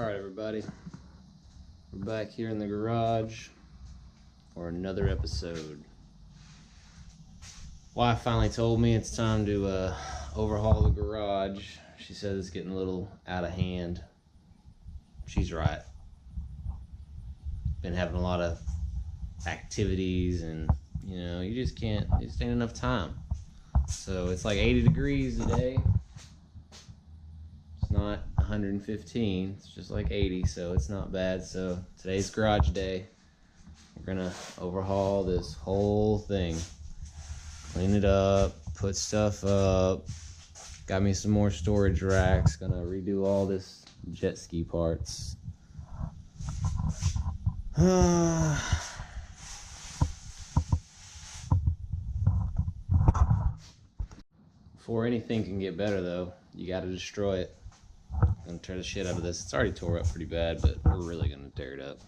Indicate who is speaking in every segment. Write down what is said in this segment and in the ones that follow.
Speaker 1: Alright everybody, we're back here in the garage for another episode. Wife finally told me it's time to overhaul the garage. She says it's getting a little out of hand. She's right. Been having a lot of activities and you just ain't enough time. So it's like 80 degrees today. It's not 115, it's just like 80, so it's not bad. So today's garage day. We're gonna overhaul this whole thing. Clean it up, put stuff up. Got me some more storage racks. Gonna redo all this jet ski parts. Before anything can get better though, you gotta destroy it. I'm gonna tear the shit out of this. It's already tore up pretty bad, but we're really gonna tear it up.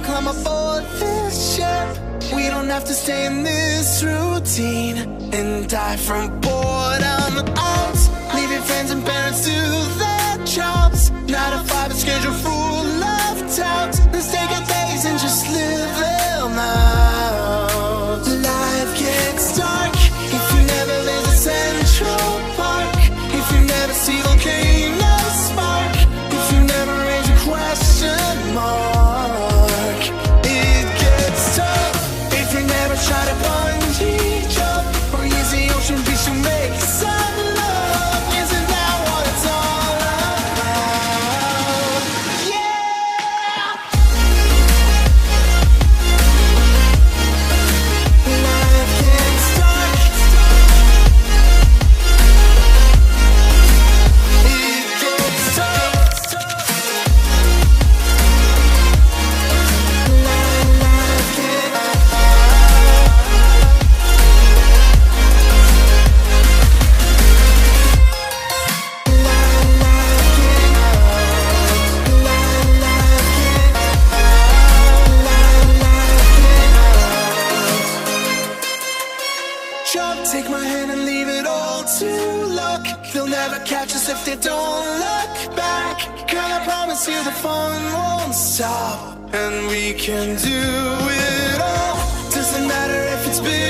Speaker 2: Come aboard this ship. We don't have to stay in this routine and die from boredom out. Leave your friends and parents to their jobs. 9 to 5, a schedule full of touts. Let's take our days and just live them out. Life gets dark if you never visit Central Park. If you never see volcanoes spark. If you never raise a question mark. Try to bungee jump or use the ocean beach to make some love. Isn't that what it's all about? Yeah! up, take my hand and leave it all to luck. They'll never catch us if they don't look back. Girl, I promise you the fun won't stop, and we can do it all. Doesn't matter if it's big